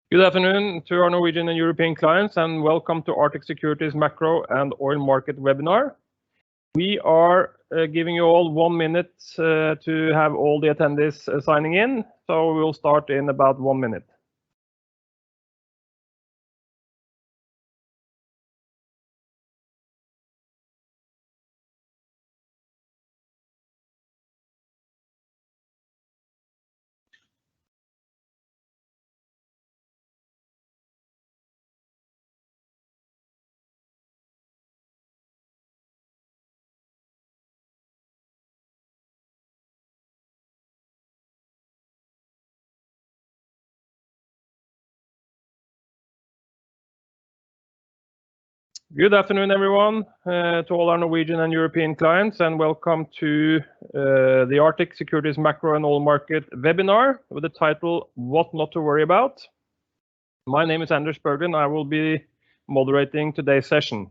Good afternoon to our Norwegian and European clients, and welcome to Arctic Securities Macro and Oil Market webinar. We are giving you all 1 minute to have all the attendees signing in, so we'll start in about 1 minute. Good afternoon, everyone, to all our Norwegian and European clients, and welcome to the Arctic Securities Macro and Oil Market webinar with the title What Not to Worry About. My name is Anders Berglund. I will be moderating today's session.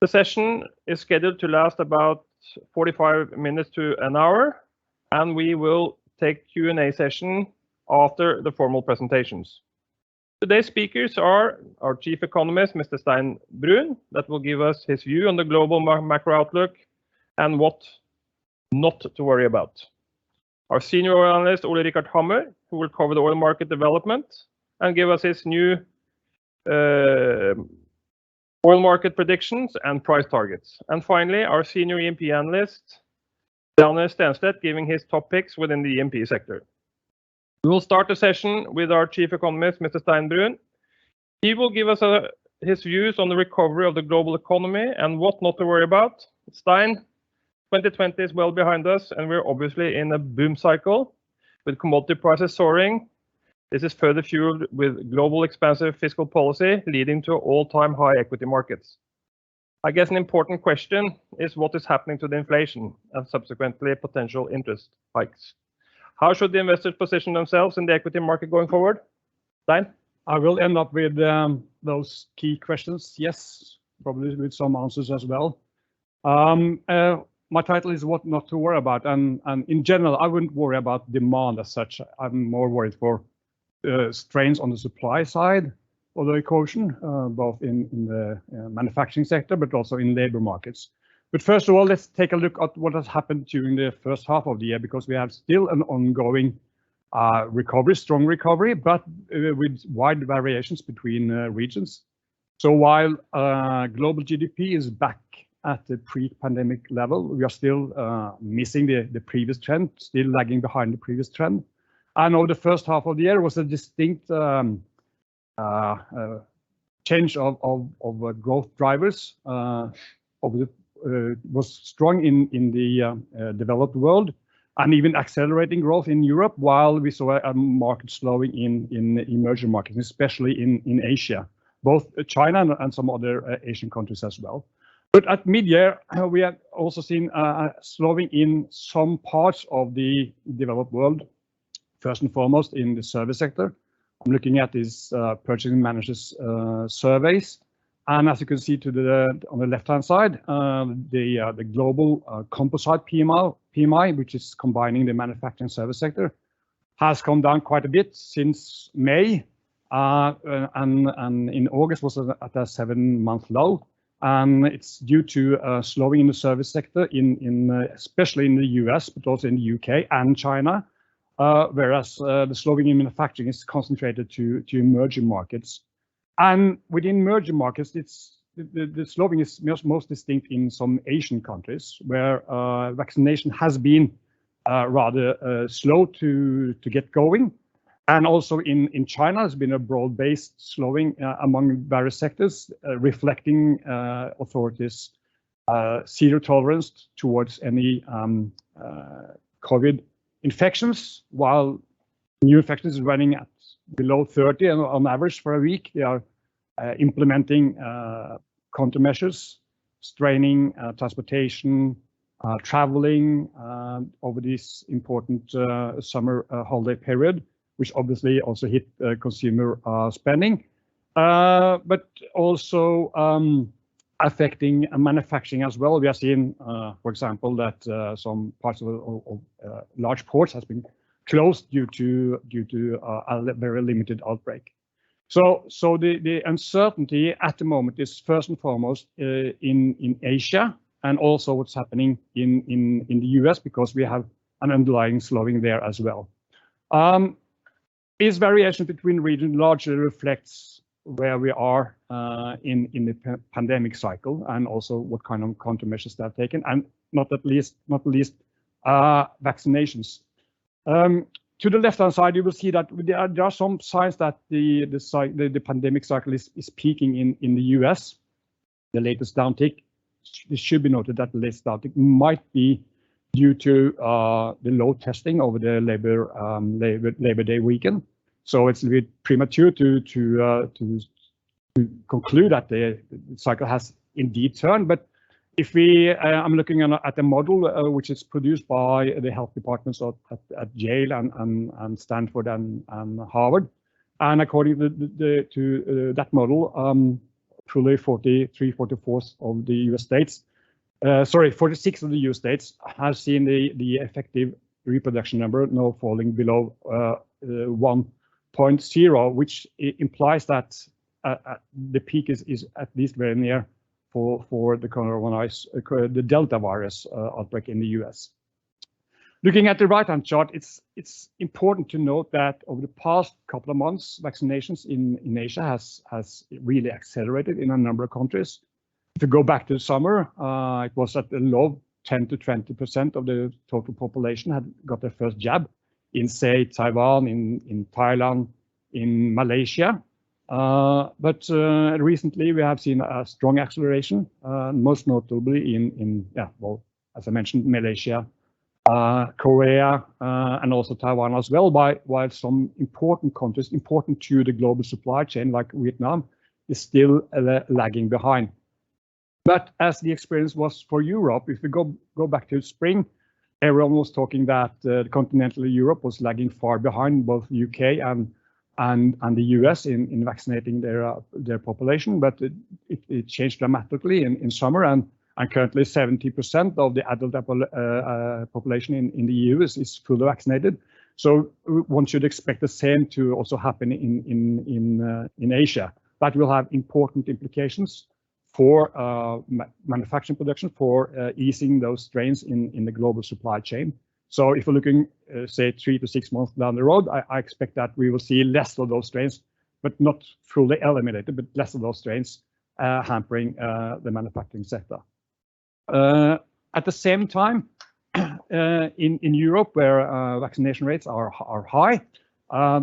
The session is scheduled to last about 45 minutes to an hour, and we will take Q&A session after the formal presentations. Today's speakers are our Chief Economist, Mr. Stein Brun, that will give us his view on the global macro outlook and what not to worry about. Our Senior Oil Analyst, Ole Rikard Hammer, who will cover the oil market development and give us his new oil market predictions and price targets. And finally, our Senior E&P Analyst, Janne Stenstedt, giving his top picks within the E&P sector. We will start the session with our Chief Economist, Mr. Stein Brun. He will give us his views on the recovery of the global economy and what not to worry about. Stein, 2020 is well behind us, and we're obviously in a boom cycle with commodity prices soaring. This is further fueled with global expansive fiscal policy leading to all-time high equity markets. I guess an important question is what is happening to the inflation and subsequently potential interest hikes. How should the investors position themselves in the equity market going forward? Stein? I will end up with those key questions. Yes, probably with some answers as well. My title is What Not to Worry About. And in general, I wouldn't worry about demand as such. I'm more worried for strains on the supply side of the equation, both in the manufacturing sector, but also in labor markets. But first of all, let's take a look at what has happened during the first half of the year, because we have still an ongoing recovery, strong recovery, but with wide variations between regions. So while global GDP is back at the pre-pandemic level, we are still missing the previous trend, still lagging behind the previous trend. And over the first half of the year was a distinct change of growth drivers. Was strong in the developed world and even accelerating growth in Europe, while we saw a market slowing in emerging markets, especially in Asia, both China and some other Asian countries as well. But at mid-year, we have also seen a slowing in some parts of the developed world, first and foremost in the service sector. I'm looking at these purchasing managers surveys. And as you can see on the left-hand side, the global composite PMI, which is combining the manufacturing service sector, has come down quite a bit since May, and in August was at a 7-month low. And it's due to slowing in the service sector, especially in the US, but also in the UK and China, whereas the slowing in manufacturing is concentrated to emerging markets. And within emerging markets, the slowing is most distinct in some Asian countries, where vaccination has been rather slow to get going. And also in China, there's been a broad-based slowing among various sectors, reflecting authorities' zero tolerance towards any COVID infections, while new infections is running at below 30 on average for a week. They are implementing countermeasures, straining transportation, traveling over this important summer holiday period, which obviously also hit consumer spending, but also affecting manufacturing as well. We are seeing, for example, that some parts of large ports has been closed due to a very limited outbreak. So the uncertainty at the moment is first and foremost in Asia, and also what's happening in the US, because we have an underlying slowing there as well. These variations between regions largely reflects where we are in the pandemic cycle, and also what kind of countermeasures they have taken, and not least vaccinations. To the left-hand side, you will see that there are some signs that the pandemic cycle is peaking in the US. The latest downtick, it should be noted that the latest downtick might be due to the low testing over the Labor Day weekend. So it's a bit premature to conclude that the cycle has indeed turned. But if I'm looking at a model which is produced by the health departments at Yale and Stanford and Harvard, and according to that model, fully 46 of the US states have seen the effective reproduction number now falling below 1.0, which implies that the peak is at least very near for the Delta virus outbreak in the US. Looking at the right-hand chart, it's important to note that over the past couple of months, vaccinations in Asia has really accelerated in a number of countries. If you go back to the summer, it was at the low 10 to 20% of the total population had got their first jab in, say, Taiwan, in Thailand, in Malaysia. But recently we have seen a strong acceleration, most notably as I mentioned, Malaysia, Korea, and also Taiwan as well, while some important countries important to the global supply chain like Vietnam is still lagging behind. But as the experience was for Europe, if we go back to spring, everyone was talking that continental Europe was lagging far behind both UK and the US in vaccinating their population, but it changed dramatically in summer, and currently 70% of the adult population in the EU is fully vaccinated. So one should expect the same to also happen in Asia. That will have important implications for manufacturing production, for easing those strains in the global supply chain. So if we're looking, say, 3 to 6 months down the road, I expect that we will see less of those strains, but not fully eliminated, but less of those strains hampering the manufacturing sector. At the same time, in Europe, where vaccination rates are high,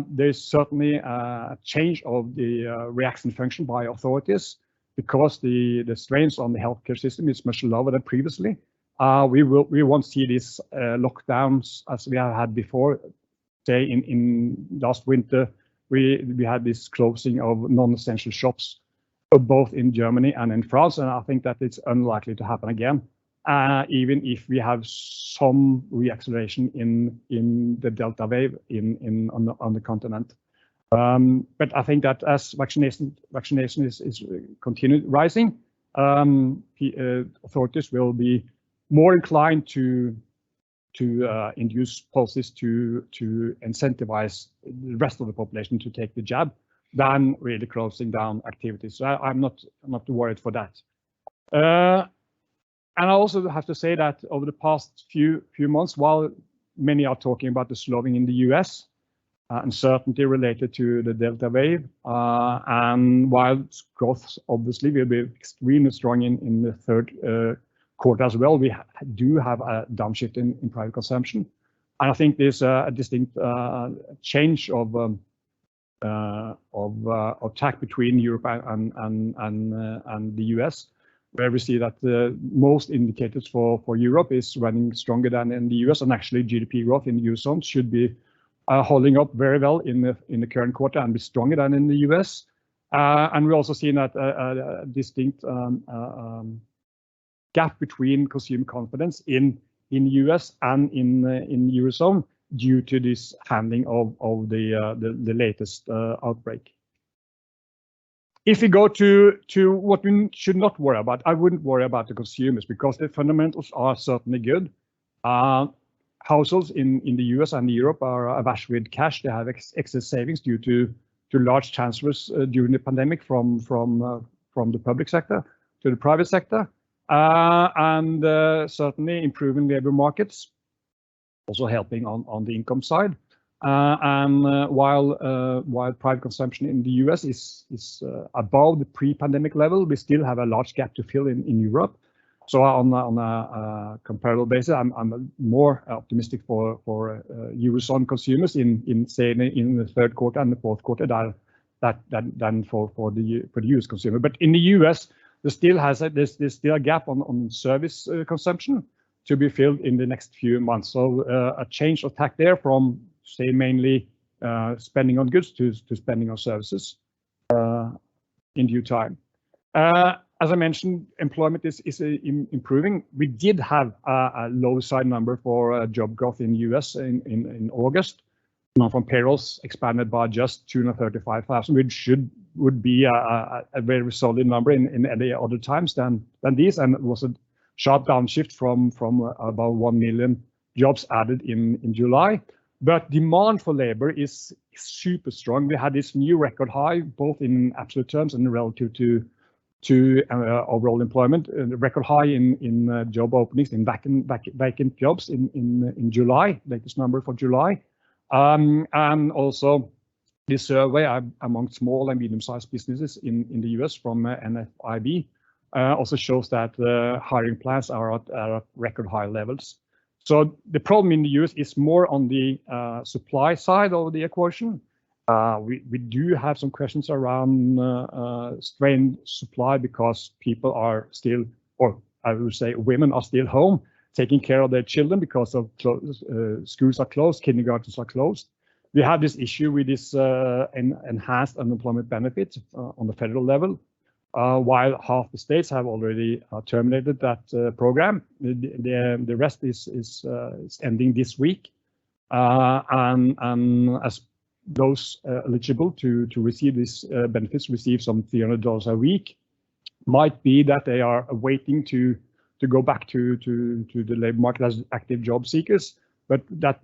there's certainly a change of the reaction function by authorities, because the strains on the healthcare system is much lower than previously. We won't see these lockdowns as we have had before. Say in last winter, we had this closing of non-essential shops, both in Germany and in France, and I think that it's unlikely to happen again, even if we have some reacceleration in the Delta wave on the continent. But I think that as vaccination is continued rising, authorities will be more inclined to induce policies to incentivize the rest of the population to take the jab than really closing down activities. So I'm not worried for that. And I also have to say that over the past few months, while many are talking about the slowing in the US, uncertainty related to the Delta wave, and while growth obviously will be extremely strong in the third quarter as well, we do have a downshift in private consumption. And I think there's a distinct change of tack between Europe and the US, where we see that most indicators for Europe is running stronger than in the US, and actually GDP growth in the Eurozone should be holding up very well in the current quarter and be stronger than in the US. And we're also seeing that a distinct gap between consumer confidence in US and in Eurozone due to this handling of the latest outbreak. If we go to what we should not worry about, I wouldn't worry about the consumers, because the fundamentals are certainly good. Households in the US and Europe are awash with cash. They have excess savings due to large transfers during the pandemic from the public sector to the private sector, and certainly improving labor markets, also helping on the income side. While private consumption in the US is above the pre-pandemic level, we still have a large gap to fill in Europe. So on a comparable basis, I'm more optimistic for Eurozone consumers in the third quarter and the fourth quarter than for the US consumer. But in the US, there's still a gap on service consumption to be filled in the next few months. So a change of tack there from, say, mainly spending on goods to spending on services in due time. As I mentioned, employment is improving. We did have a low side number for job growth in the US in August. Non-farm payrolls expanded by just 235,000, which would be a very solid number in any other times than these, and it was a sharp downshift from about 1 million jobs added in July. But demand for labor is super strong. We had this new record high, both in absolute terms and relative to overall employment. The record high in job openings, in vacant jobs in July, latest number for July. And also this survey among small and medium-sized businesses in the US from NFIB also shows that hiring plans are at record high levels. So the problem in the US is more on the supply side of the equation. We do have some questions around strained supply because people are still, or I would say women are still home taking care of their children because of schools are closed, kindergartens are closed. We have this issue with this enhanced unemployment benefit on the federal level, while half the states have already terminated that program. The rest is ending this week, and as those eligible to receive these benefits receive some $300 a week, might be that they are waiting to go back to the labor market as active job seekers, but that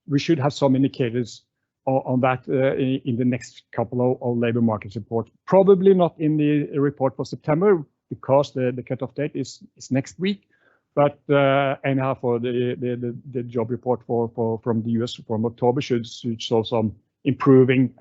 we should have some indicators on that in the next couple of labor market reports. Probably not in the report for September because the cutoff date is next week. But anyhow, for the job report from the US from October should show some improving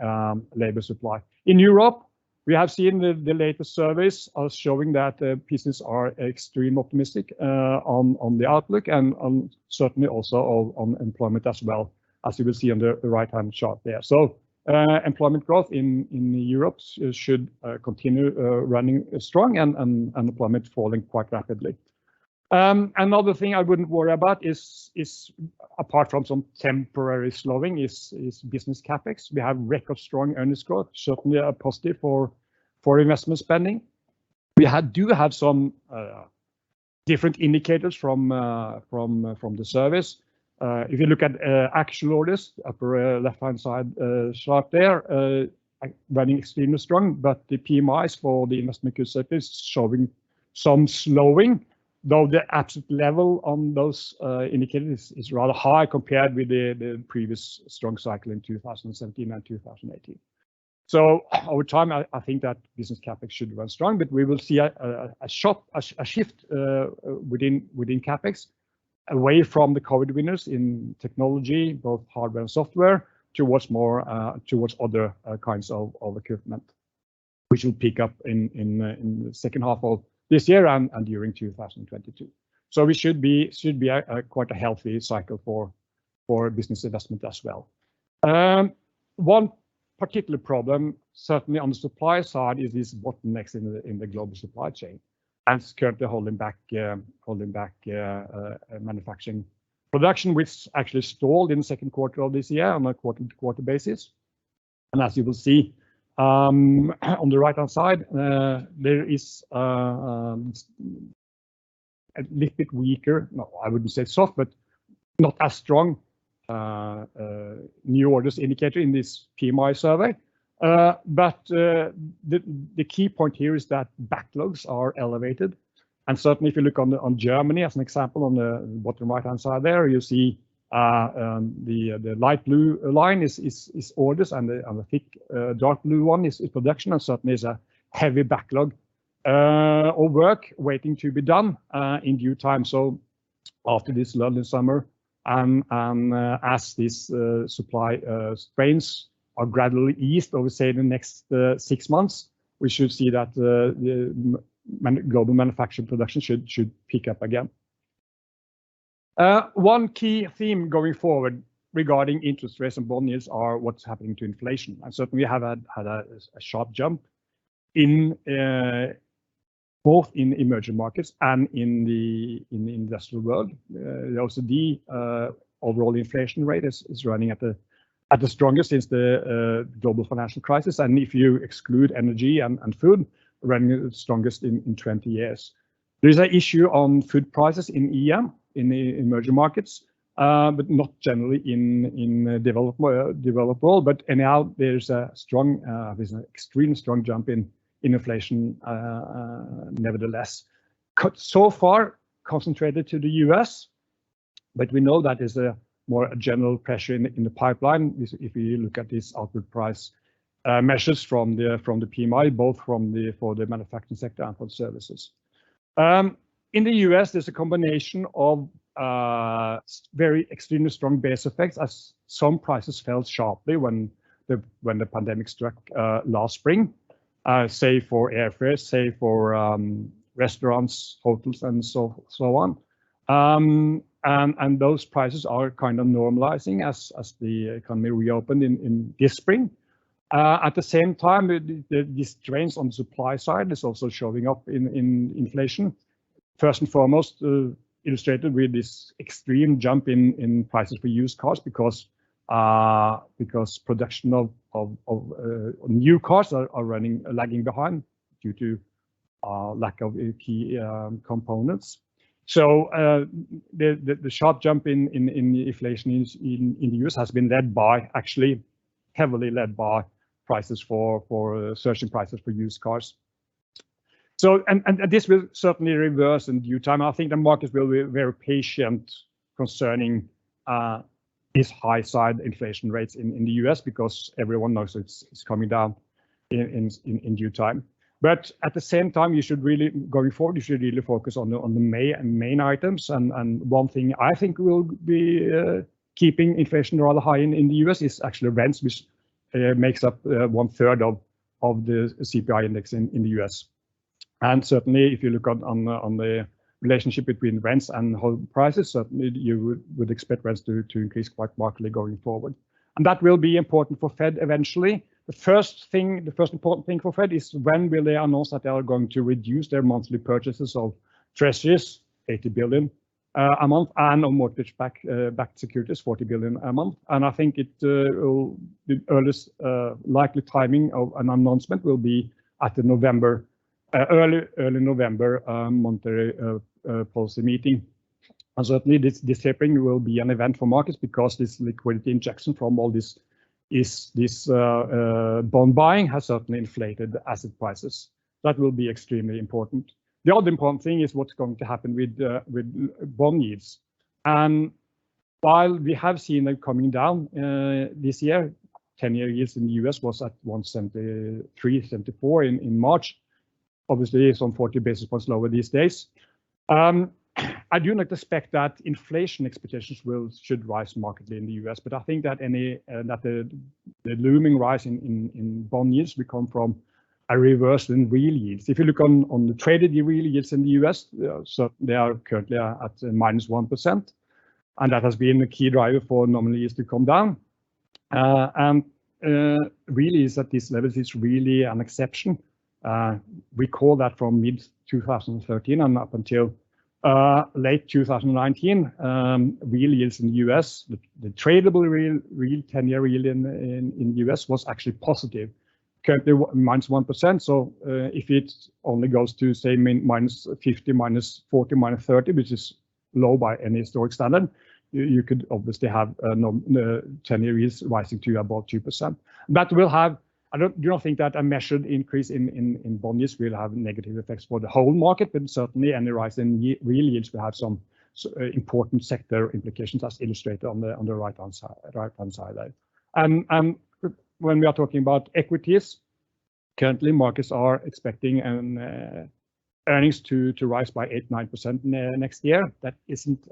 labor supply. In Europe, we have seen the latest surveys are showing that businesses are extremely optimistic on the outlook and certainly also on employment as well, as you will see on the right-hand chart there. So employment growth in Europe should continue running strong and unemployment falling quite rapidly. Another thing I wouldn't worry about is apart from some temporary slowing is business capex. We have record strong earnings growth, certainly a positive for investment spending. We do have some different indicators from the service. If you look at actual orders, upper left-hand side chart there, running extremely strong, but the PMIs for the investment goods sector is showing some slowing, though the absolute level on those indicators is rather high compared with the previous strong cycle in 2017 and 2018. So over time, I think that business capex should run strong, but we will see a shift within capex away from the COVID winners in technology, both hardware and software, towards other kinds of equipment, which will pick up in the second half of this year and during 2022. So we should be quite a healthy cycle for business investment as well. One particular problem, certainly on the supply side, is these bottlenecks in the global supply chain, and it's currently holding back manufacturing production, which actually stalled in the second quarter of this year on a quarter-to-quarter basis. And as you will see on the right-hand side, there is a little bit weaker, no, I wouldn't say soft, but not as strong new orders indicator in this PMI survey. But the key point here is that backlogs are elevated. And certainly if you look on Germany as an example on the bottom right-hand side there, you see The light blue line is orders, and the thick dark blue one is production, and certainly is a heavy backlog of work waiting to be done in due time. So after this lull in summer, and as these supply strains are gradually eased over, say, the next 6 months, we should see that the global manufacturing production should pick up again. One key theme going forward regarding interest rates and bond yields are what's happening to inflation. And certainly we have had a sharp jump in both in emerging markets and in the industrial world. The OECD overall inflation rate is running at the strongest since the global financial crisis, and if you exclude energy and food, running the strongest in 20 years. There is an issue on food prices in EM, in the emerging markets, but not generally in developed world. But anyhow, there's an extremely strong jump in inflation, nevertheless. So far concentrated to the US, but we know that there's a more general pressure in the pipeline. If you look at these output price measures from the PMI, both for the manufacturing sector and for the services. In the US, there's a combination of very extremely strong base effects, as some prices fell sharply when the pandemic struck last spring, say for airfares, say for restaurants, hotels, and so on. And those prices are kind of normalizing as the economy reopened in this spring. At the same time, the strains on the supply side is also showing up in inflation. First and foremost, illustrated with this extreme jump in prices for used cars, because production of new cars are lagging behind due to lack of key components. So the sharp jump in inflation in the US has been heavily led by prices for searching prices for used cars. So and this will certainly reverse in due time. I think the markets will be very patient concerning these high side inflation rates in the US, because everyone knows it's coming down in due time. But at the same time, going forward, you should really focus on the main items. And one thing I think will be keeping inflation rather high in the US is actually rents, which makes up 1/3 of the CPI index in the US. And certainly, if you look on the relationship between rents and home prices, certainly you would expect rents to increase quite markedly going forward. And that will be important for Fed eventually. The first important thing for Fed is when will they announce that they are going to reduce their monthly purchases of treasuries, 80 billion a month, and on mortgage-backed securities, 40 billion a month. And I think the earliest likely timing of an announcement will be at the early November monetary policy meeting. And certainly this tapering will be an event for markets, because this liquidity injection from all this bond buying has certainly inflated asset prices. That will be extremely important. The other important thing is what's going to happen with bond yields. And while we have seen them coming down this year, 10-year yields in the US was at 173, 74 in March. Obviously, some 40 basis points lower these days. I do not expect that inflation expectations should rise markedly in the US, but I think that the looming rise in bond yields will come from a reversal in real yields. If you look on the traded real yields in the US, so they are currently at -1%, and that has been a key driver for nominal yields to come down. And really is at these levels is really an exception. We call that from mid 2013 and up until late 2019, real yields in the US, the tradable real 10-year yield in the US was actually positive, currently -1%. So if it only goes to say -50, -40, -30, which is low by any historic standard, you could obviously have 10-year yields rising to about 2%. That will have, I do not think that a measured increase in bond yields will have negative effects for the whole market, but certainly any rise in real yields will have some important sector implications as illustrated on the right-hand side there. And when we are talking about equities, currently markets are expecting earnings to rise by 8-9% next year. That isn't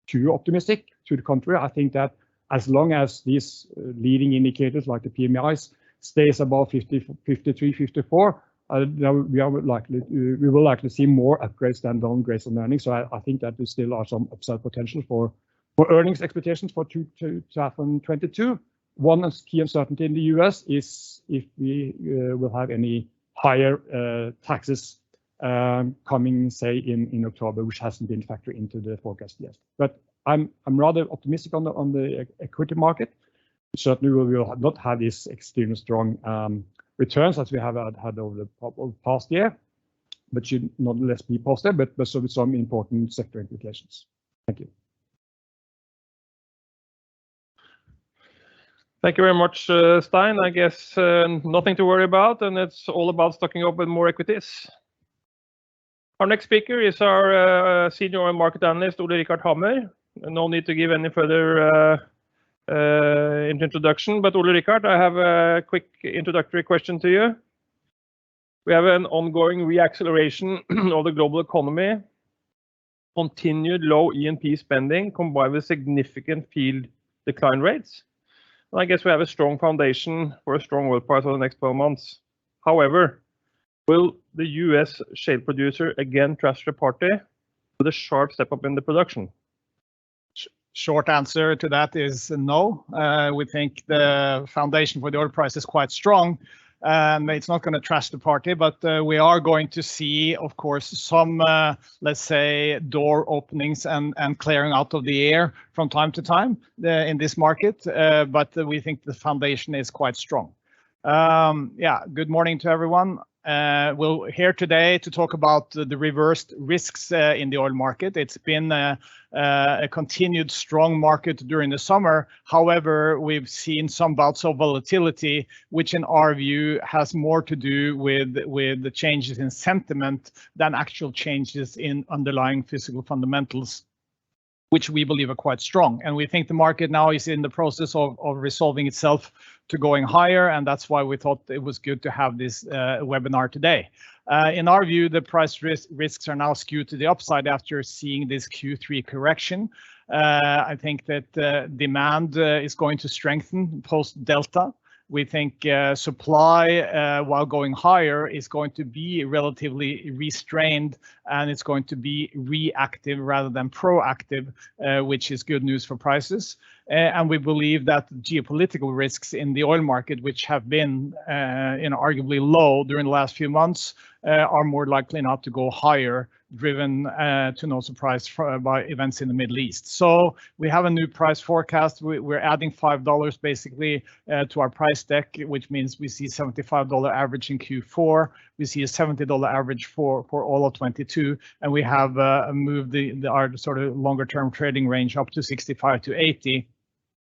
too optimistic. To the contrary, I think that as long as these leading indicators like the PMIs stays above 50, 53, 54, we will likely see more upgrades than downgrades on earnings. So I think that there still are some upside potential for earnings expectations for 2022. One key uncertainty in the US is if we will have any higher taxes coming, say, in October, which hasn't been factored into the forecast yet. But I'm rather optimistic on the equity market. Certainly, we will not have these extremely strong returns as we have had over the past year, but should nonetheless be positive, but so with some important sector implications. Thank you. Thank you very much, Stein. I guess nothing to worry about, and it's all about stocking up with more equities. Our next speaker is our senior oil market analyst, Ole Rikard Hammer. No need to give any further introduction, but Ole Rikard, I have a quick introductory question to you. We have an ongoing reacceleration of the global economy, continued low E&P spending combined with significant field decline rates. And I guess we have a strong foundation for a strong oil price over the next 12 months. However, will the US shale producer again trash the party with a sharp step up in the production? Short answer to that is no. We think the foundation for the oil price is quite strong. It's not going to trash the party, but we are going to see, of course, some, let's say, door openings and clearing out of the air from time to time in this market. But we think the foundation is quite strong. Yeah, good morning to everyone. We're here today to talk about the reversed risks in the oil market. It's been a continued strong market during the summer. However, we've seen some bouts of volatility, which in our view has more to do with the changes in sentiment than actual changes in underlying physical fundamentals, which we believe are quite strong. And we think the market now is in the process of resolving itself to going higher, and that's why we thought it was good to have this webinar today. In our view, the price risks are now skewed to the upside after seeing this Q3 correction. I think that demand is going to strengthen post-Delta. We think supply, while going higher, is going to be relatively restrained, and it's going to be reactive rather than proactive, which is good news for prices. And we believe that geopolitical risks in the oil market, which have been arguably low during the last few months, are more likely not to go higher, driven to no surprise by events in the Middle East. So we have a new price forecast. We're adding $5 basically to our price deck, which means we see $75 average in Q4. We see a $70 average for all of 22, and we have moved our sort of longer term trading range up to 65 to 80.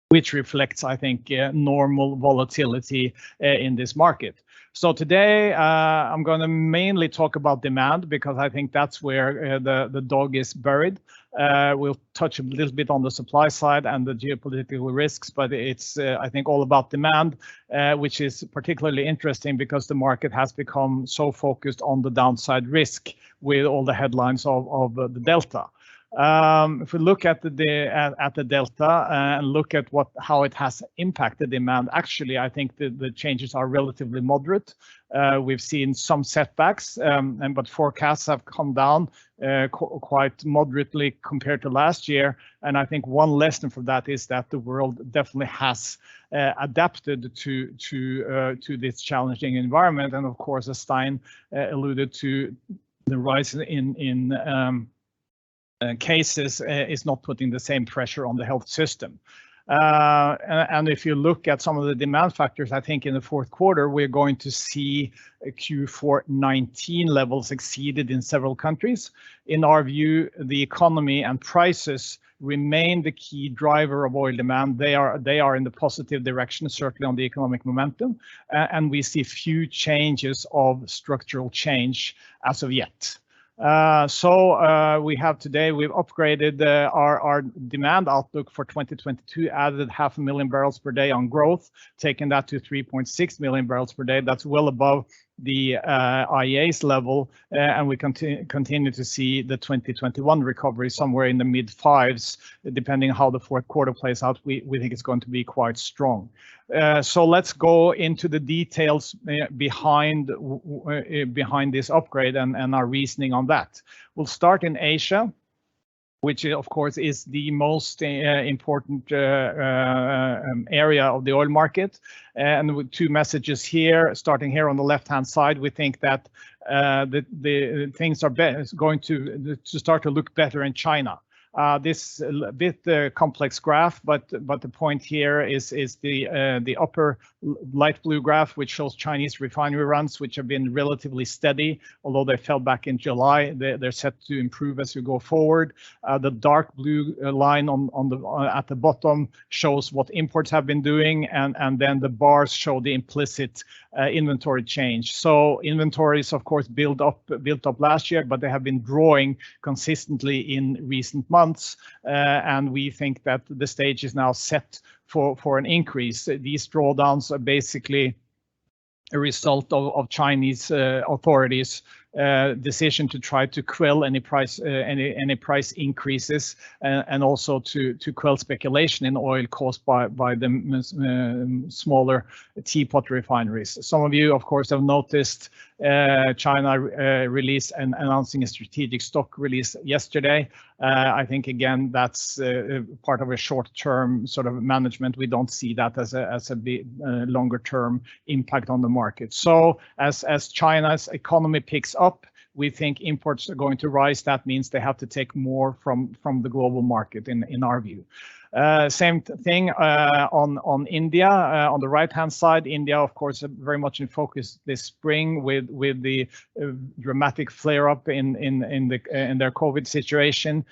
Which reflects, I think, normal volatility in this market. So today, I'm going to mainly talk about demand because I think that's where the dog is buried. We'll touch a little bit on the supply side and the geopolitical risks, but it's, I think, all about demand, which is particularly interesting because the market has become so focused on the downside risk with all the headlines of the Delta. If we look at the Delta and look at how it has impacted demand, actually, I think the changes are relatively moderate. We've seen some setbacks, but forecasts have come down quite moderately compared to last year. And I think one lesson from that is that the world definitely has adapted to this challenging environment. And of course, as Stein alluded to, the rise in cases is not putting the same pressure on the health system. And if you look at some of the demand factors, I think in the fourth quarter, we're going to see Q4 19 levels exceeded in several countries. In our view, the economy and prices remain the key driver of oil demand. They are in the positive direction, certainly on the economic momentum, and we see few changes of structural change as of yet. We have today, we've upgraded our demand outlook for 2022, added 500,000 barrels per day on growth, taking that to 3.6 million barrels per day. That's well above the IEA's level, and we continue to see the 2021 recovery somewhere in the mid fives, depending on how the fourth quarter plays out. We think it's going to be quite strong. So let's go into the details behind this upgrade and our reasoning on that. We'll start in Asia, which of course is the most important area of the oil market. And with two messages here, starting here on the left-hand side, we think that the things are going to start to look better in China. This a bit complex graph, but the point here is the upper light blue graph, which shows Chinese refinery runs, which have been relatively steady, although they fell back in July. They're set to improve as we go forward. The dark blue line at the bottom shows what imports have been doing, and then the bars show the implicit inventory change. So inventories, of course, built up last year, but they have been drawing consistently in recent months, and we think that the stage is now set for an increase. These drawdowns are basically a result of Chinese authorities' decision to try to quell any price increases, and also to quell speculation in oil caused by the smaller teapot refineries. Some of you, of course, have noticed China released and announcing a strategic stock release yesterday. I think again that's part of a short-term sort of management. We don't see that as a big longer-term impact on the market. So as China's economy picks up, we think imports are going to rise. That means they have to take more from the global market in our view. Same thing on India. On the right-hand side, India, of course, very much in focus this spring with the dramatic flare-up in their COVID situation.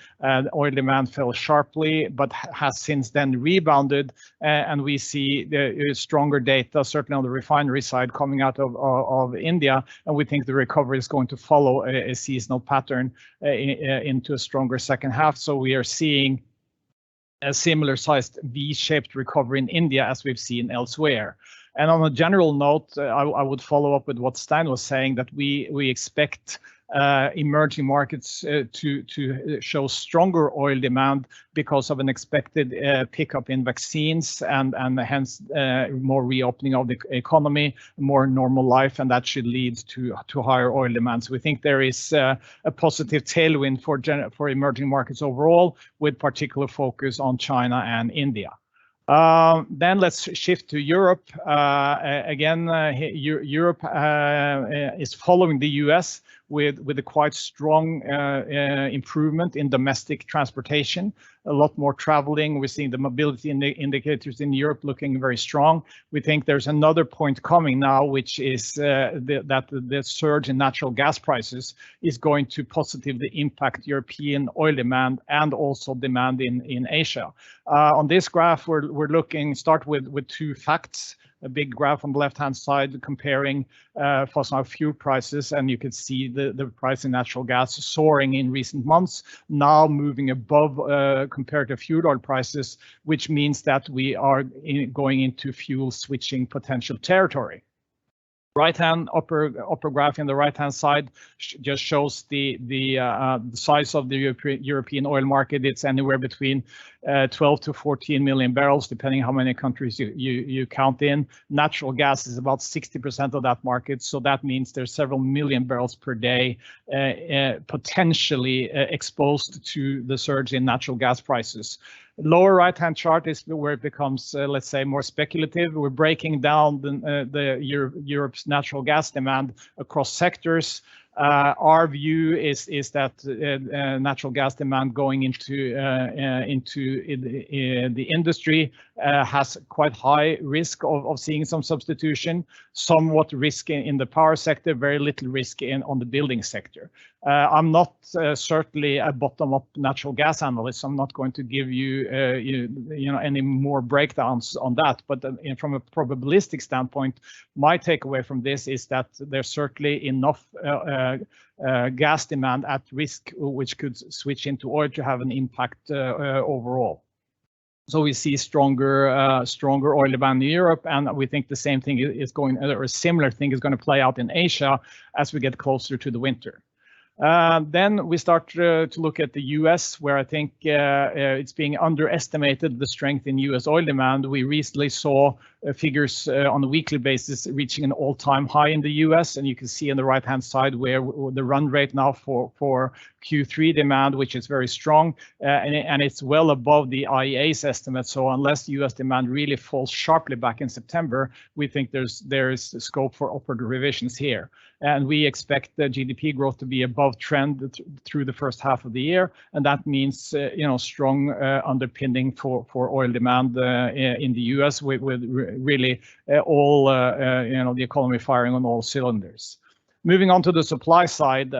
Oil demand fell sharply, but has since then rebounded, and we see the stronger data, certainly on the refinery side, coming out of India, and we think the recovery is going to follow a seasonal pattern into a stronger second half. So we are seeing a similar sized V-shaped recovery in India as we've seen elsewhere. And on a general note, I would follow up with what Stein was saying, that we expect emerging markets to show stronger oil demand because of an expected pickup in vaccines and hence more reopening of the economy, more normal life, and that should lead to higher oil demand. So we think there is a positive tailwind for emerging markets overall, with particular focus on China and India. Then let's shift to Europe. Again, Europe is following the US with a quite strong improvement in domestic transportation. A lot more traveling. We're seeing the mobility indicators in Europe looking very strong. We think there's another point coming now, which is that the surge in natural gas prices is going to positively impact European oil demand and also demand in Asia. On this graph, we're start with two facts. A big graph on the left-hand side comparing fossil fuel prices, and you can see the price in natural gas soaring in recent months, now moving above compared to fuel oil prices, which means that we are going into fuel switching potential territory. Right-hand upper graph in the right-hand side just shows the size of the European oil market. It's anywhere between 12 to 14 million barrels, depending how many countries you count in. Natural gas is about 60% of that market, so that means there's several million barrels per day potentially exposed to the surge in natural gas prices. Lower right-hand chart is where it becomes, let's say, more speculative. We're breaking down Europe's natural gas demand across sectors. Our view is that natural gas demand going into the industry has quite high risk of seeing some substitution, somewhat risk in the power sector, very little risk on the building sector. I'm not certainly a bottom-up natural gas analyst. I'm not going to give you any more breakdowns on that. But from a probabilistic standpoint, my takeaway from this is that there's certainly enough gas demand at risk, which could switch into oil to have an impact overall. So we see stronger oil demand in Europe, and we think the same thing is going, or a similar thing is going to play out in Asia as we get closer to the winter. Then we start to look at the US, where I think it's being underestimated, the strength in US oil demand. We recently saw figures on a weekly basis reaching an all-time high in the US, and you can see on the right-hand side where the run rate now for Q3 demand, which is very strong, and it's well above the IEA's estimate. So unless US demand really falls sharply back in September, we think there's scope for upward revisions here. And we expect the GDP growth to be above trend through the first half of the year, and that means strong underpinning for oil demand in the US with really all the economy firing on all cylinders. Moving on to the supply side,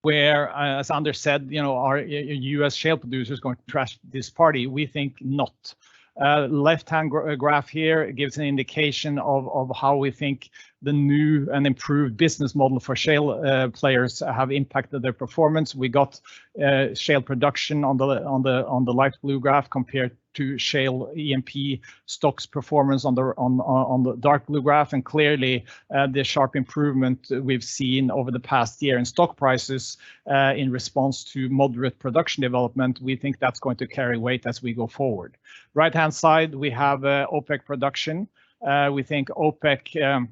where, as Anders said, are US shale producers going to crash this party? We think not. Left-hand graph here gives an indication of how we think the new and improved business model for shale players have impacted their performance. We got shale production on the light blue graph compared to shale E&P stocks performance on the dark blue graph, and clearly the sharp improvement we've seen over the past year in stock prices in response to moderate production development, we think that's going to carry weight as we go forward. Right hand side we have OPEC production. We think OPEC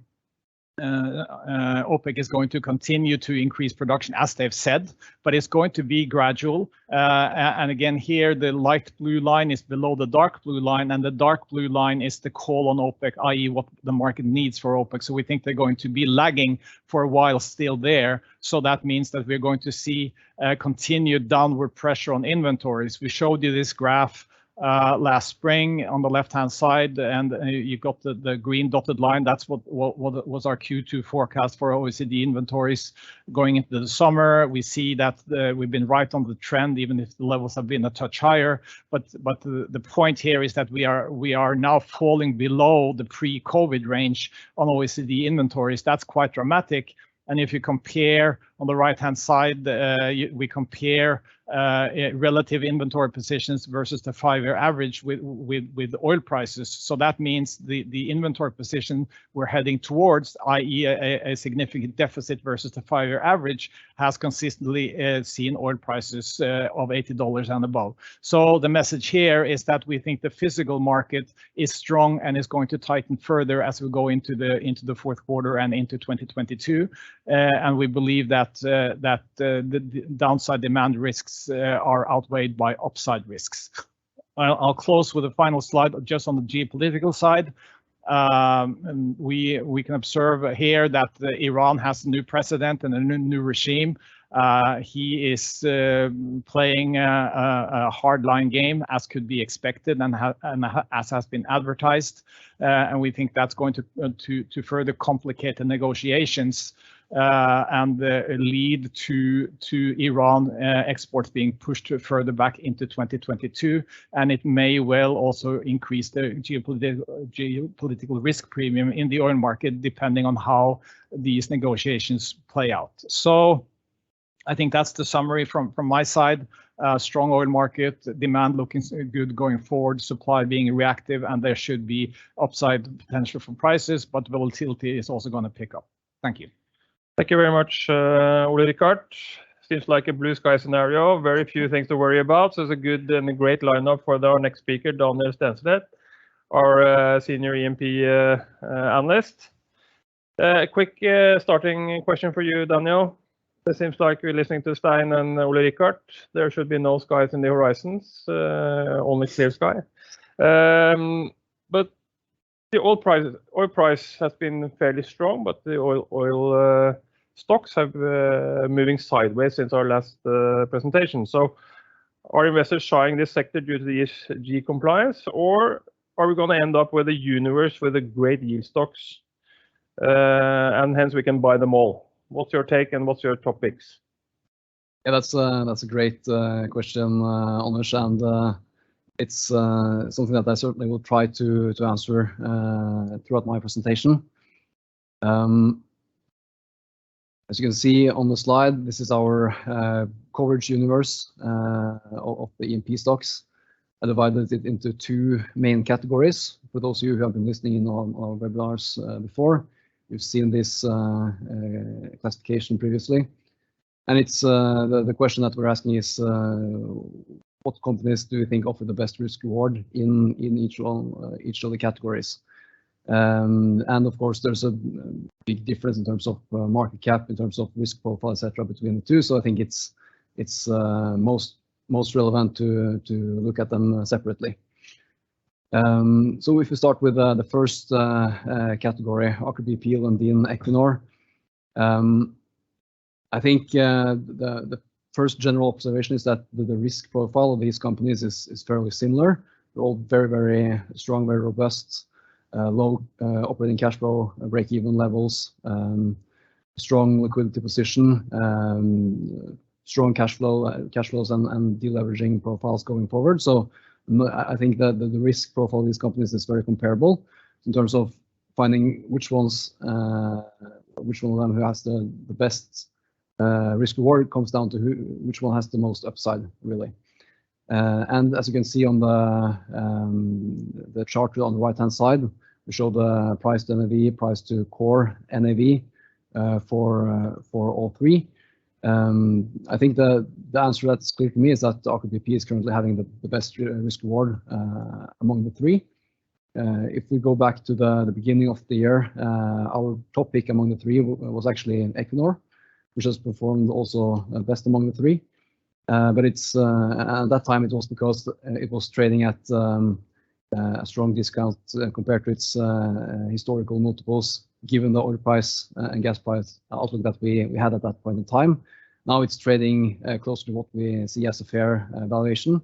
is going to continue to increase production, as they've said, but it's going to be gradual. And again, here the light blue line is below the dark blue line, and the dark blue line is the call on OPEC, i.e. what the market needs for OPEC. So we think they're going to be lagging for a while still there. So that means that we're going to see continued downward pressure on inventories. We showed you this graph last spring on the left-hand side, and you got the green dotted line. That's what was our Q2 forecast for OECD inventories going into the summer. We see that we've been right on the trend, even if the levels have been a touch higher. But the point here is that we are now falling below the pre-COVID range on OECD inventories. That's quite dramatic. And if you compare on the right-hand side, we compare relative inventory positions versus the 5-year average with oil prices. So that means the inventory position we're heading towards, i.e. a significant deficit versus the 5-year average, has consistently seen oil prices of $80 and above. So the message here is that we think the physical market is strong and is going to tighten further as we go into the fourth quarter and into 2022. And we believe that the downside demand risks are outweighed by upside risks. I'll close with a final slide just on the geopolitical side. And we can observe here that Iran has a new president and a new regime. He is playing a hardline game, as could be expected and as has been advertised. And we think that's going to further complicate the negotiations and lead to Iran exports being pushed further back into 2022, and it may well also increase the geopolitical risk premium in the oil market, depending on how these negotiations play out. So I think that's the summary from my side. Strong oil market, demand looking good going forward, supply being reactive, and there should be upside potential for prices, but volatility is also going to pick up. Thank you. Thank you very much, Ole Rikard. Seems like a blue sky scenario. Very few things to worry about. So it's a good and a great lineup for our next speaker, Daniel Stenslet, our senior E&P analyst. Quick starting question for you, Daniel. It seems like we're listening to Stein and Ole Rikard. There should be no skies in the horizons, only clear sky. But the oil price has been fairly strong, but the oil stocks have moving sideways since our last presentation. So are investors shying this sector due to the ESG compliance, or are we going to end up with a universe with a great yield stocks and hence we can buy them all? What's your take and what's your top picks? Yeah, that's a great question, Anders, and it's something that I certainly will try to answer throughout my presentation. As you can see on the slide, this is our coverage universe of the E&P stocks. I divided it into two main categories. For those of you who have been listening in on our webinars before, you've seen this classification previously. And it's the question that we're asking is, what companies do you think offer the best risk reward in each of the categories? And of course, there's a big difference in terms of market cap, in terms of risk profile, etc., between the two. So I think it's most relevant to look at them separately. So if we start with the first category, Aker BP, Lundin, Equinor, I think the first general observation is that the risk profile of these companies is fairly similar. They're all very, very strong, very robust, low operating cash flow, break-even levels, strong liquidity position, strong cash flows and deleveraging profiles going forward. So I think that the risk profile of these companies is very comparable in terms of finding which one of them who has the best risk reward. Comes down to which one has the most upside, really. And as you can see on the chart on the right-hand side, we show the price to NAV, price to core NAV for all three. I think the answer that's clear to me is that Aker BP is currently having the best risk reward among the three. If we go back to the beginning of the year, our top pick among the three was actually Equinor, which has performed also best among the three. But it's at that time it was because it was trading at a strong discount compared to its historical multiples, given the oil price and gas price outlook that we had at that point in time. Now it's trading close to what we see as a fair valuation.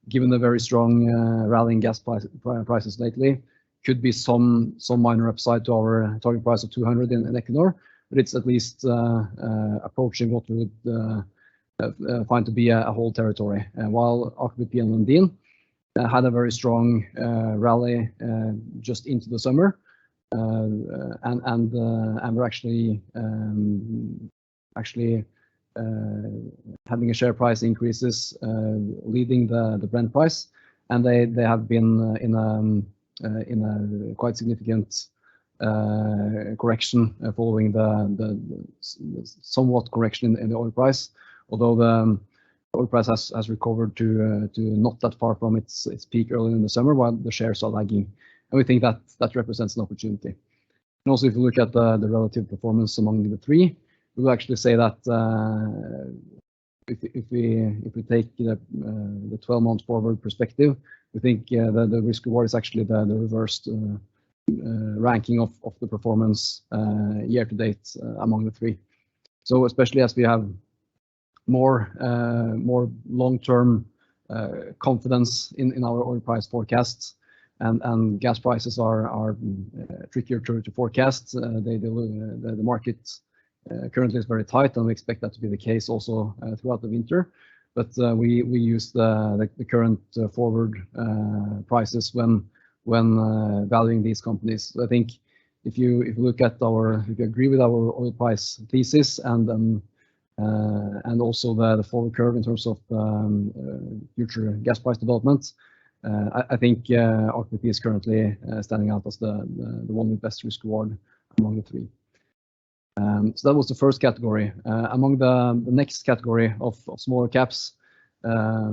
Given the very strong rallying gas prices lately, could be some minor upside to our target price of 200 in Equinor, but it's at least approaching what we would find to be a whole territory. While Aker BP and Lundin had a very strong rally just into the summer, and we're actually having a share price increases leading the Brent price, and they have been in a quite significant correction following the somewhat correction in the oil price. Although the oil price has recovered to not that far from its peak early in the summer, while the shares are lagging, and we think that represents an opportunity. And also, if you look at the relative performance among the three, we will actually say that if we take the 12-month forward perspective, we think the risk reward is actually the reversed ranking of the performance year to date among the three. So especially as we have more long-term confidence in our oil price forecasts, and gas prices are trickier to forecast. The market currently is very tight, and we expect that to be the case also throughout the winter. But we use the current forward prices when valuing these companies. So I think if you agree with our oil price thesis and also the forward curve in terms of future gas price development, I think Aker BP is currently standing out as the one with best risk reward among the three. So that was the first category. Among the next category of smaller caps, I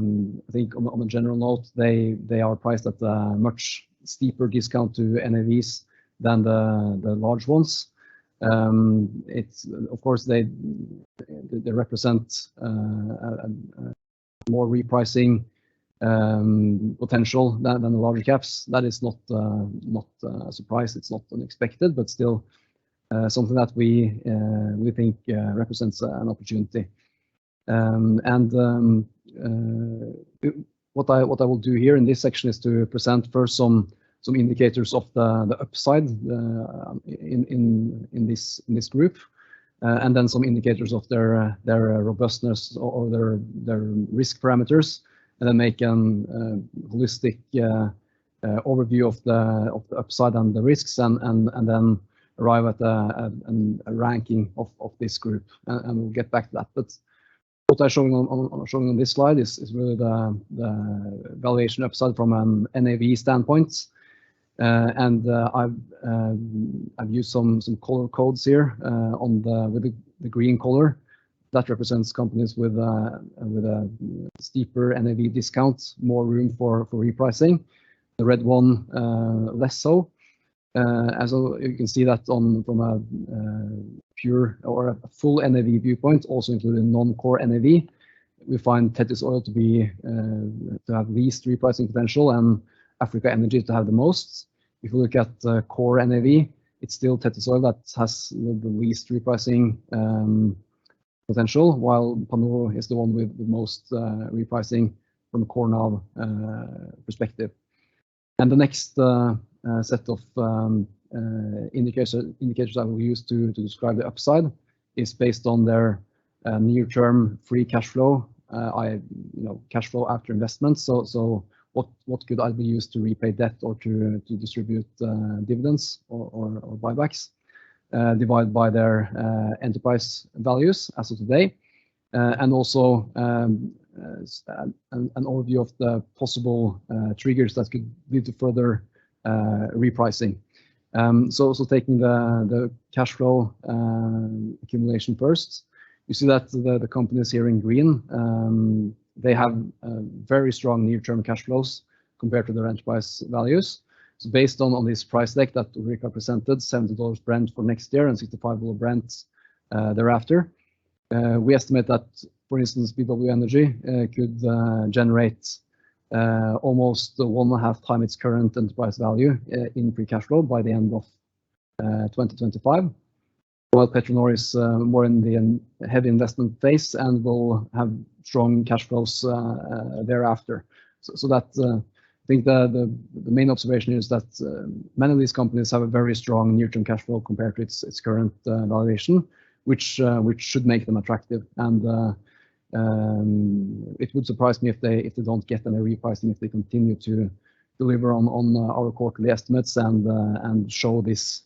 think on a general note, they are priced at a much steeper discount to NAVs than the large ones. It's of course they represent more repricing potential than the larger caps. That is not a surprise. It's not unexpected, but still something that we think represents an opportunity. What I will do here in this section is to present first some indicators of the upside in this group, and then some indicators of their robustness or their risk parameters, and then make an holistic overview of the upside and the risks, and then arrive at a ranking of this group, and we'll get back to that. But what I'm showing on this slide is really the valuation upside from an NAV standpoint. And I've used some color codes here with the green color. That represents companies with a steeper NAV discount, more room for repricing. The red one less so. As you can see that from a pure or a full NAV viewpoint, also including non-core NAV, we find Tethys Oil to have least repricing potential and Africa Energy to have the most. If you look at core NAV, it's still Tethys Oil that has the least repricing potential, while Panoro is the one with the most repricing from a core NAV perspective. And the next set of indicators I will use to describe the upside is based on their near-term free cash flow, cash flow after investments. So what could either be used to repay debt or to distribute dividends or buybacks, divided by their enterprise values as of today, and also an overview of the possible triggers that could lead to further repricing. So taking the cash flow accumulation first, you see that the companies here in green, they have very strong near-term cash flows compared to their enterprise values. So based on this price deck that Ulrika presented, $70 Brent for next year and $65 Brent thereafter, we estimate that, for instance, BW Energy could generate almost 1.5 times its current enterprise value in free cash flow by the end of 2025, while PetroNor is more in the heavy investment phase and will have strong cash flows thereafter. So that I think the main observation is that many of these companies have a very strong near-term cash flow compared to its current valuation, which should make them attractive. And it would surprise me if they don't get any repricing, if they continue to deliver on our quarterly estimates and show this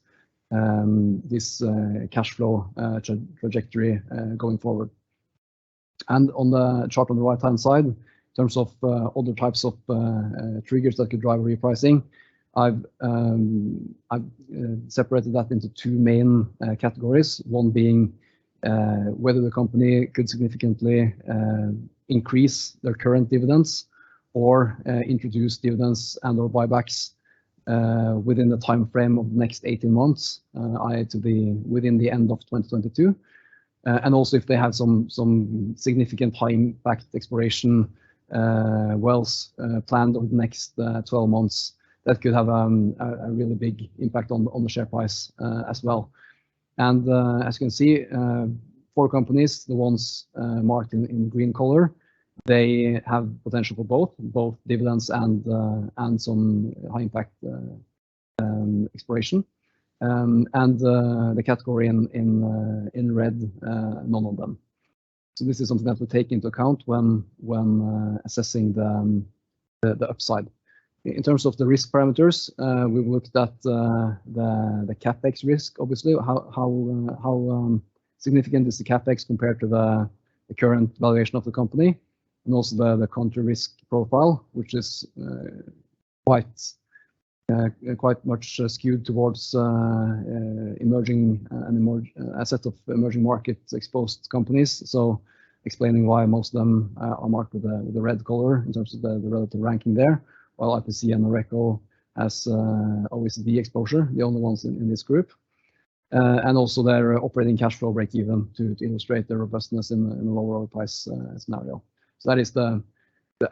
cash flow trajectory going forward. And on the chart on the right-hand side, in terms of other types of triggers that could drive repricing, I've separated that into two main categories. One being whether the company could significantly increase their current dividends or introduce dividends and/or buybacks within the time frame of the next 18 months, to be within the end of 2022. And also if they have some significant high impact exploration wells planned over the next 12 months, that could have a really big impact on the share price as well. And as you can see, 4 companies, the ones marked in green color, they have potential for both dividends and some high impact exploration. And the category in red, none of them. So this is something that we take into account when assessing the upside. In terms of the risk parameters, we've looked at the capex risk. Obviously, how significant is the capex compared to the current valuation of the company, and also the country risk profile, which is quite much skewed towards emerging a set of emerging market exposed companies. So explaining why most of them are marked with the red color in terms of the relative ranking there, while IPC and Noreco has OECD exposure, the only ones in this group, and also their operating cash flow break even to illustrate the robustness in a lower oil price scenario. So that is the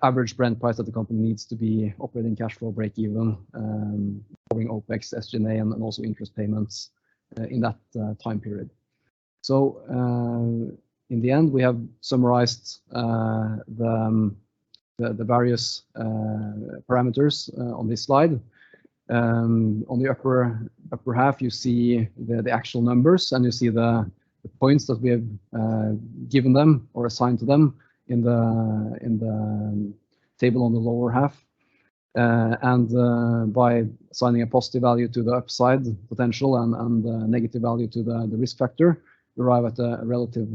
average Brent price that the company needs to be operating cash flow break even, covering OPEX, SG&A, and also interest payments in that time period. So in the end, we have summarized the various parameters on this slide. On the upper half, you see the actual numbers, and you see the points that we have given them or assigned to them in the table on the lower half. And by assigning a positive value to the upside potential and negative value to the risk factor, we arrive at a relative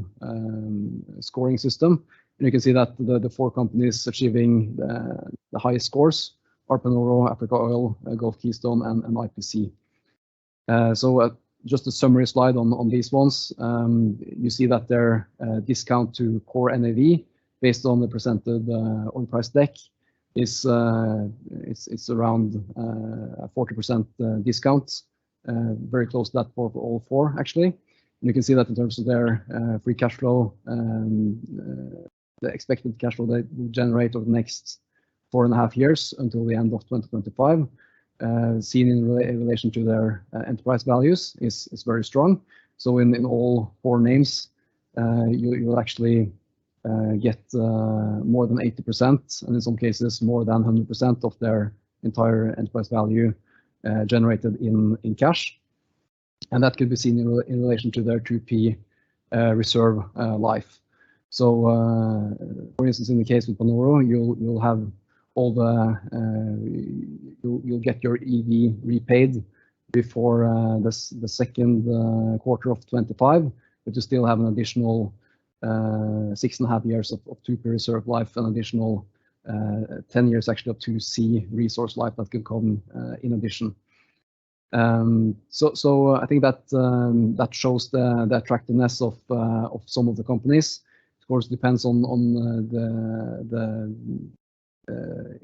scoring system. And you can see that the 4 companies achieving the highest scores are Panoro, Africa Oil, Gulf Keystone, and IPC. So just a summary slide on these ones. You see that their discount to core NAV based on the presented oil price deck is it's around a 40% discount, very close to that for all 4 actually. And you can see that in terms of their free cash flow, the expected cash flow they will generate over the next 4.5 years until the end of 2025, seen in relation to their enterprise values is very strong. So in all 4 names, you will actually get more than 80%, and in some cases more than 100% of their entire enterprise value generated in cash. And that could be seen in relation to their 2P reserve life. So for instance, in the case with Panoro, you'll have all the you'll get your EV repaid before the second quarter of 25, but you still have an additional 6.5 years of 2P reserve life, an additional 10 years actually of 2C resource life that could come in addition. So I think that that shows the attractiveness of some of the companies. Of course, depends on the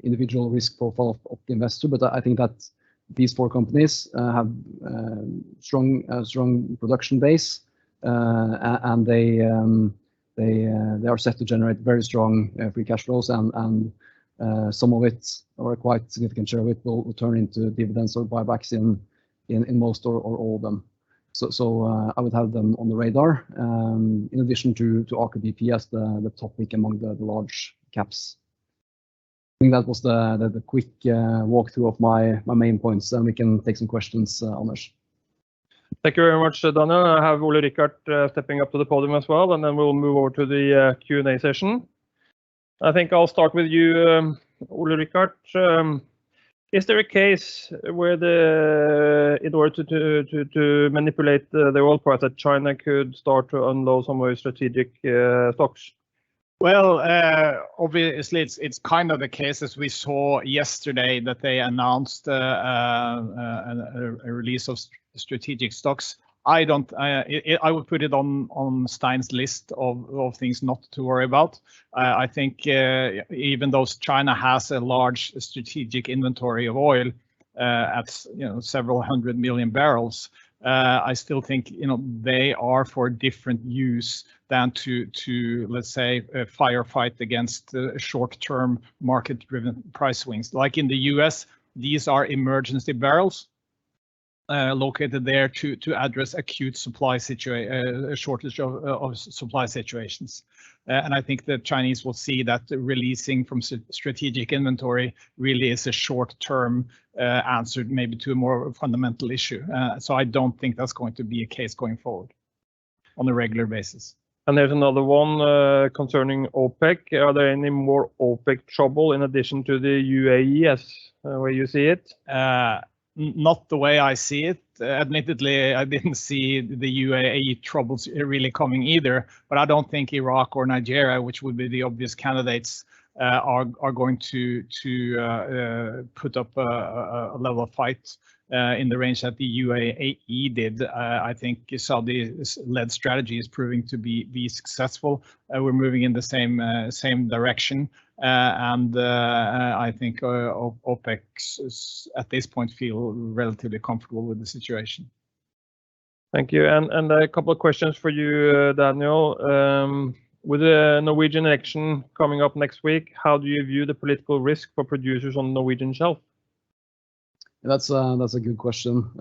individual risk profile of the investor, but I think that these 4 companies have strong production base, and they are set to generate very strong free cash flows, and some of it, or a quite significant share of it, will turn into dividends or buybacks in most or all of them. So I would have them on the radar, in addition to Aker BP as the top pick among the large caps. I think that was the quick walkthrough of my main points, and we can take some questions, Anders. Thank you very much, Daniel. I have Ole Rikard stepping up to the podium as well, and then we'll move over to the Q&A session. I think I'll start with you, Ole Rikard. Is there a case where in order to manipulate the oil price, that China could start to unload some of its strategic stocks? Well, obviously, it's kind of the case as we saw yesterday that they announced a release of strategic stocks. I would put it on Stein's list of things not to worry about. I think even though China has a large strategic inventory of oil at several 100 million barrels, I still think they are for different use than to let's say firefight against short-term market-driven price swings. Like in the US, these are emergency barrels located there to address acute supply shortage of supply situations. And I think the Chinese will see that releasing from strategic inventory really is a short-term answer maybe to a more fundamental issue. So I don't think that's going to be a case going forward on a regular basis. And there's another one concerning OPEC. Are there any more OPEC trouble in addition to the UAE as where you see it? Not the way I see it. Admittedly, I didn't see the UAE troubles really coming either, but I don't think Iraq or Nigeria, which would be the obvious candidates, are going to put up a level of fight in the range that the UAE did. I think Saudi-led strategy is proving to be successful. We're moving in the same direction, and I think OPEC at this point feel relatively comfortable with the situation. Thank you, and a couple of questions for you, Daniel. With the Norwegian election coming up next week, how do you view the political risk for producers on the Norwegian shelf? That's a good question.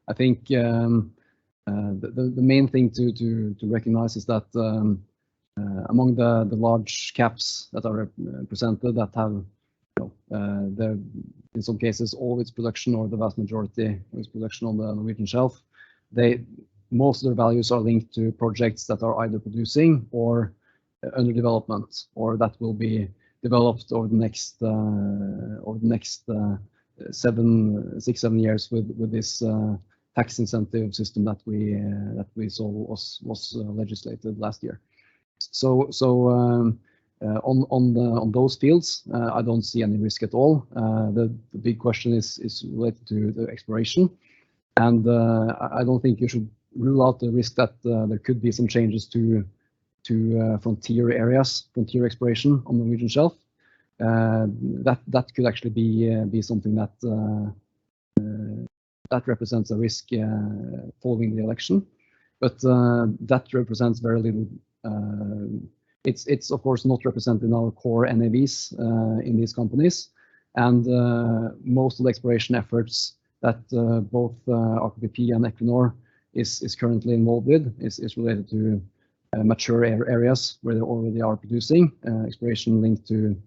I think the main thing to recognize is that among the large caps that are presented, that have in some cases all its production or the vast majority of its production on the Norwegian shelf, most of their values are linked to projects that are either producing or under development, or that will be developed over the next 6-7 years with this tax incentive system that we saw was legislated last year. So on those fields, I don't see any risk at all. The big question is related to the exploration, and I don't think you should rule out the risk that there could be some changes to frontier areas, frontier exploration on the Norwegian shelf. That could actually be something that represents a risk following the election, but that represents very little. It's of course not represented in our core NAVs in these companies, and most of the exploration efforts that both Aker BP and Equinor is currently involved with is related to mature areas where they already are producing, exploration linked to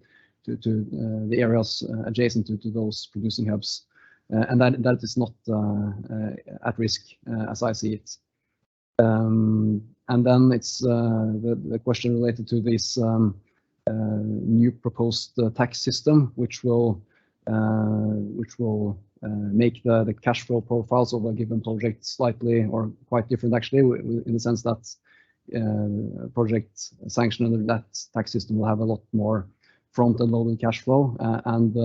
the areas adjacent to those producing hubs, and that is not at risk as I see it. And then it's the question related to this new proposed tax system, which will make the cash flow profiles of a given project slightly or quite different, actually, in the sense that project sanctioned under that tax system will have a lot more front-end loaded cash flow and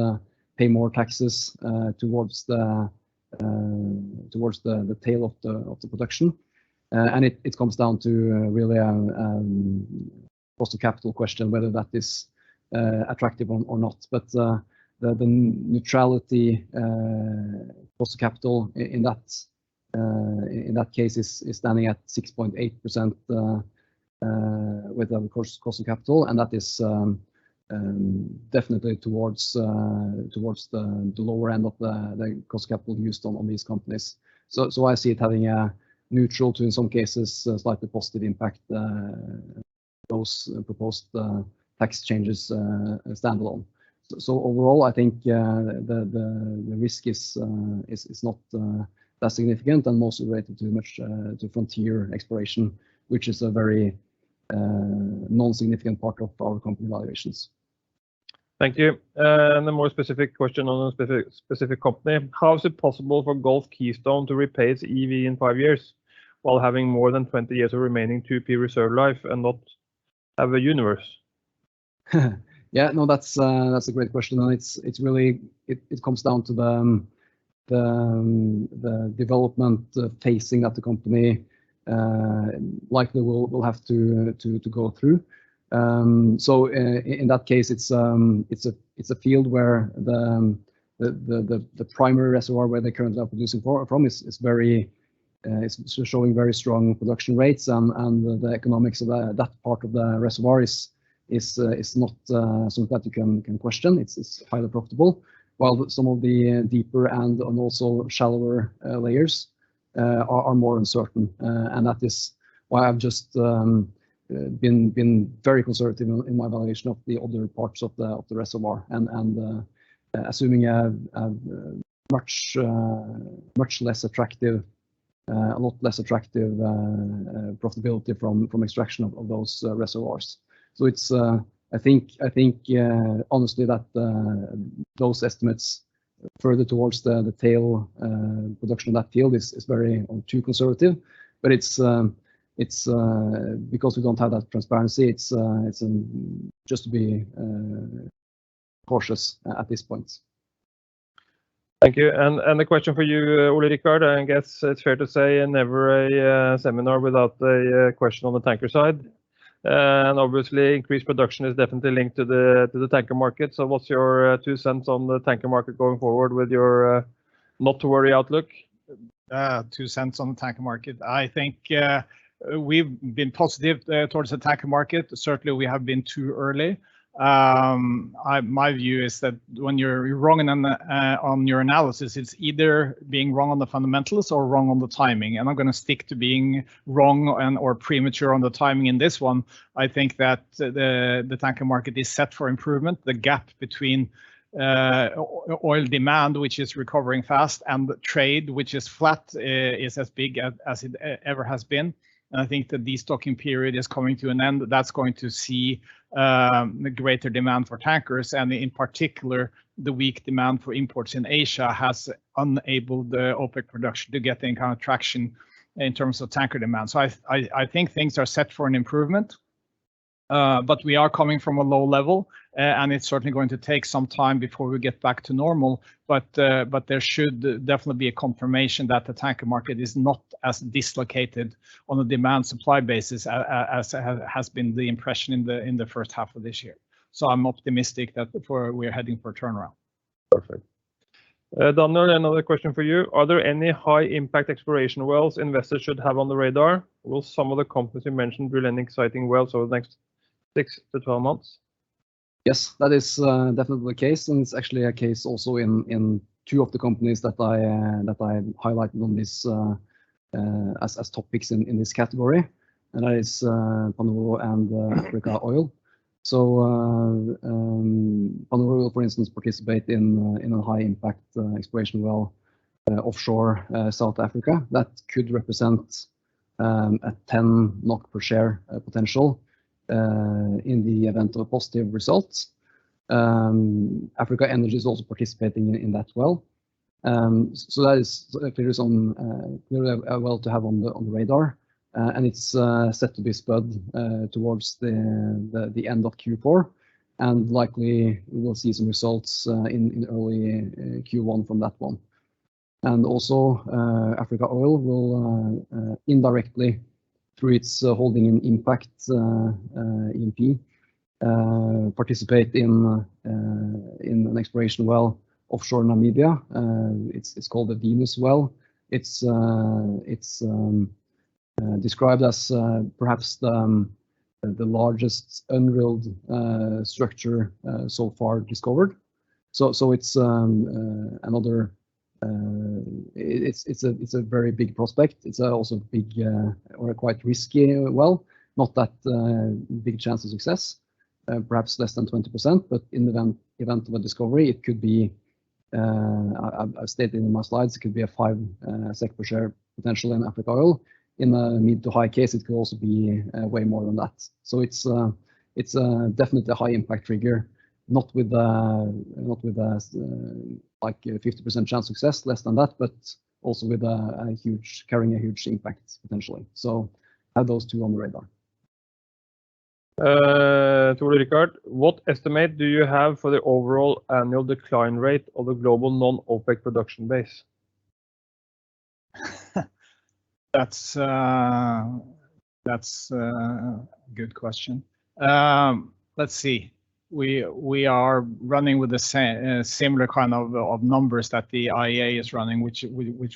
pay more taxes towards the tail of the production. And it comes down to really a cost of capital question, whether that is attractive or not. But the neutrality cost of capital in that case is standing at 6.8% with the cost of capital, and that is definitely towards the lower end of the cost of capital used on these companies. So I see it having a neutral to, in some cases, slightly positive impact, those proposed tax changes standalone. So overall, I think the risk is not that significant, and mostly related to frontier exploration, which is a very non-significant part of our company valuations. Thank you. And a more specific question on a specific company. How is it possible for Gulf Keystone to repay its EV in 5 years while having more than 20 years of remaining 2P reserve life and not have a universe? Yeah, no, that's a great question, and it's really it comes down to the development phasing that the company likely will have to go through. So in that case, it's a field where the primary reservoir where they currently are producing from is showing very strong production rates, and the economics of that part of the reservoir is not something that you can question. It's highly profitable, while some of the deeper and also shallower layers are more uncertain, and that is why I've just been very conservative in my evaluation of the other parts of the reservoir, and assuming a much less attractive, a lot less attractive profitability from extraction of those reservoirs. So it's I think honestly that those estimates further towards the tail production of that field is very too conservative, but it's because we don't have that transparency. It's just to be cautious at this point. Thank you. And the question for you, Ole Rikard, I guess it's fair to say never a seminar without a question on the tanker side. And obviously increased production is definitely linked to the tanker market. So what's your 2 cents on the tanker market going forward with your not to worry outlook? 2 cents on the tanker market. I think we've been positive towards the tanker market. Certainly we have been too early. My view is that when you're wrong on your analysis, it's either being wrong on the fundamentals or wrong on the timing. And I'm going to stick to being wrong or premature on the timing in this one. I think that the tanker market is set for improvement. The gap between oil demand, which is recovering fast, and trade, which is flat, is as big as it ever has been. And I think the destocking period is coming to an end. That's going to see greater demand for tankers, and in particular, the weak demand for imports in Asia has enabled the OPEC production to get any kind of traction in terms of tanker demand. So I think things are set for an improvement, but we are coming from a low level, and it's certainly going to take some time before we get back to normal. But there should definitely be a confirmation that the tanker market is not as dislocated on a demand-supply basis as has been the impression in the first half of this year. So I'm optimistic that we're heading for a turnaround. Perfect. Daniel, another question for you. Are there any high-impact exploration wells investors should have on the radar? Will some of the companies you mentioned drill any exciting wells over the next 6 to 12 months? Yes, that is definitely the case, and it's actually a case also in two of the companies that I highlighted on this as topics in this category, and that is Panoro and Africa Oil. So Panoro will, for instance, participate in a high-impact exploration well offshore South Africa. That could represent a 10 NOK per share potential in the event of a positive result. Africa Energy is also participating in that well. So that is clearly a well to have on the radar, and it's set to be spud towards the end of Q4, and likely we will see some results in early Q1 from that one. And also Africa Oil will indirectly, through its holding in Impact E&P, participate in an exploration well offshore Namibia. It's called the Venus well. It's described as perhaps the largest undrilled structure so far discovered. So it's another. It's a very big prospect. It's also big or a quite risky well. Not that big chance of success, perhaps less than 20%. But in the event of a discovery, it could be. I've stated in my slides, it could be a 5 SEK per share potential in Africa Oil. In a mid to high case, it could also be way more than that. So it's definitely a high impact trigger. Not with like a 50% chance of success, less than that, but also with carrying a huge impact potentially. So have those two on the radar. To Richard, what estimate do you have for the overall annual decline rate of the global non-OPEC production base? That's a good question. Let's see. We are running with the similar kind of numbers that the IEA is running, which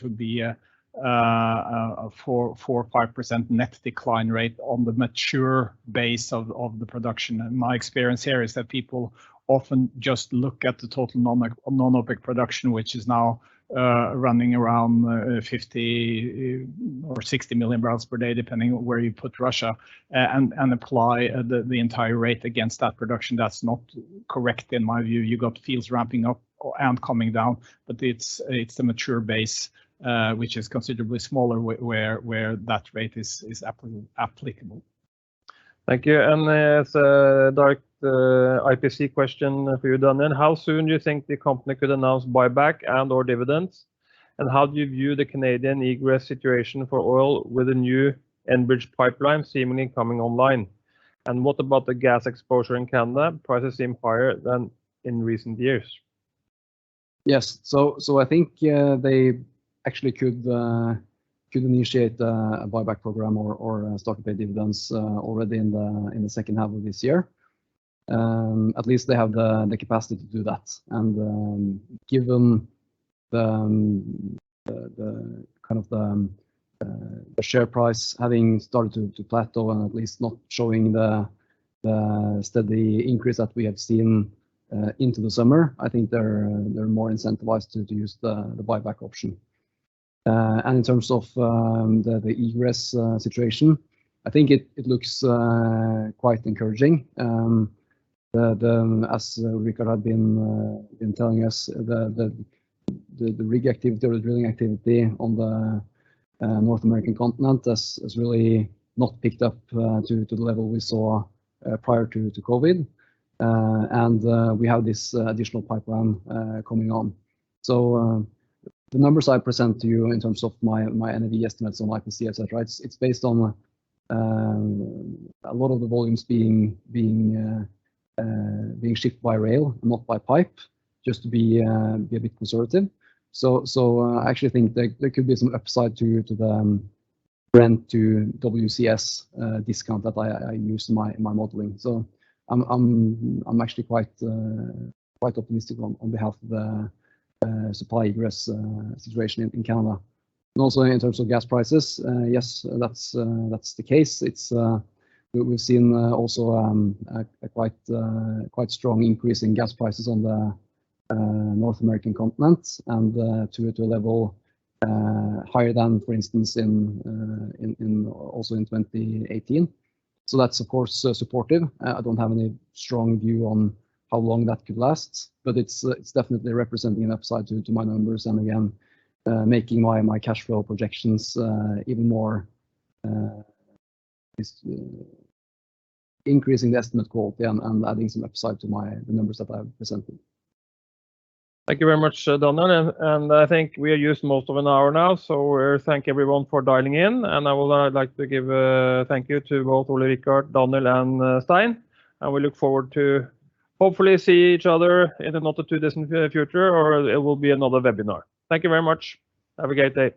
would be a 4 or 5% net decline rate on the mature base of the production. And my experience here is that people often just look at the total non-OPEC production, which is now running around 50 or 60 million barrels per day, depending on where you put Russia, and apply the entire rate against that production. That's not correct in my view. You got fields ramping up and coming down, but it's the mature base, which is considerably smaller, where that rate is applicable. Thank you. And as a direct IPC question for you, Daniel, how soon do you think the company could announce buyback and/or dividends? And how do you view the Canadian egress situation for oil with a new Enbridge pipeline seemingly coming online? And what about the gas exposure in Canada? Prices seem higher than in recent years. Yes, so I think they actually could initiate a buyback program or start to pay dividends already in the second half of this year. At least they have the capacity to do that, and given the kind of the share price having started to plateau and at least not showing the steady increase that we have seen into the summer, I think they're more incentivized to use the buyback option. And in terms of the egress situation, I think it looks quite encouraging. As Richard had been telling us, the rig activity or the drilling activity on the North American continent has really not picked up to the level we saw prior to COVID. And we have this additional pipeline coming on. So the numbers I present to you in terms of my NAV estimates on IPC, etc., it's based on a lot of the volumes being shipped by rail, not by pipe, just to be a bit conservative. So I actually think there could be some upside to the Brent to WCS discount that I use in my modeling. So I'm actually quite optimistic on behalf of the supply egress situation in Canada. And also in terms of gas prices, yes, that's the case. It's we've seen also a quite strong increase in gas prices on the North American continent, and to a level higher than, for instance, also in 2018. So that's of course supportive. I don't have any strong view on how long that could last, but it's definitely representing an upside to my numbers, and again making my cash flow projections even more increasing the estimate quality and adding some upside to the numbers that I've presented. Thank you very much, Daniel. And I think we have used most of an hour now, so thank everyone for dialing in. And I would like to give a thank you to both Ole Rikard, Daniel, and Stein. And we look forward to hopefully see each other in the not too distant future, or it will be another webinar. Thank you very much. Have a great day.